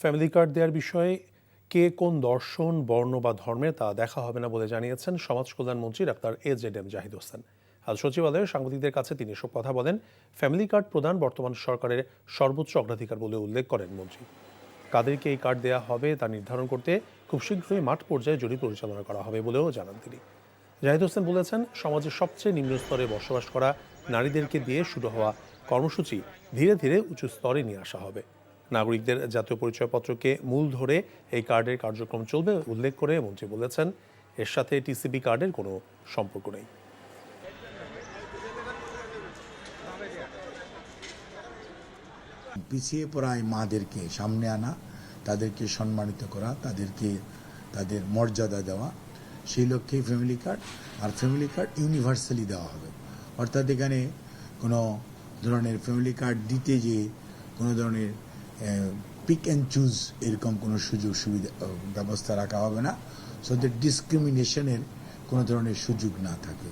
Family card দেওয়ার বিষয়ে কে কোন দর্শন, বর্ণ বা ধর্মের তা দেখা হবে না বলে জানিয়েছেন সমাজ কল্যাণমন্ত্রী ডাক্তার এজেডএম জাহিদ হোসেন। আজ সচিবালয়ে সাংবাদিকদের কাছে তিনি এসব কথা বলেন। ফ্যামিলি কার্ড প্রদান বর্তমান সরকারের সর্বোচ্চ অগ্রাধিকার বলে উল্লেখ করেন মন্ত্রী। কাদেরকে এই কার্ড দেওয়া হবে তা নির্ধারণ করতে খুব শীঘ্রই মাঠ পর্যায়ে জরিপ পরিচালনা করা হবে বলেও জানান তিনি। জাহিদ হোসেন বলেছেন, সমাজের সবচেয়ে নিম্ন স্তরে বসবাস করা নারীদেরকে দিয়ে শুরু হওয়া কর্মসূচি ধীরে ধীরে উঁচু স্তরে নিয়ে আসা হবে। নাগরিকদের জাতীয় পরিচয়পত্রকে মূল ধরে এই কার্ডের কার্যক্রম চলবে উল্লেখ করে মন্ত্রী বলেছেন, এর সাথে টিসিবি কার্ডের কোনো সম্পর্ক নেই। পিছিয়ে পড়া এই মাদেরকে সামনে আনা, তাদেরকে সম্মানিত করা, তাদেরকে তাদের মর্যাদা দেওয়া, সেই লক্ষ্যে ফ্যামিলি কার্ড। আর ফ্যামিলি কার্ড ইউনিভার্সালি দেওয়া হবে, অর্থাৎ এখানে কোনো ধরনের ফ্যামিলি কার্ড দিতে গিয়ে কোনো ধরনের পিক অ্যান্ড চুজ এরকম কোনো সুযোগ সুবিধা ব্যবস্থা রাখা হবে না, সো ডিসক্রিমিনেশনের কোনো ধরনের সুযোগ না থাকে।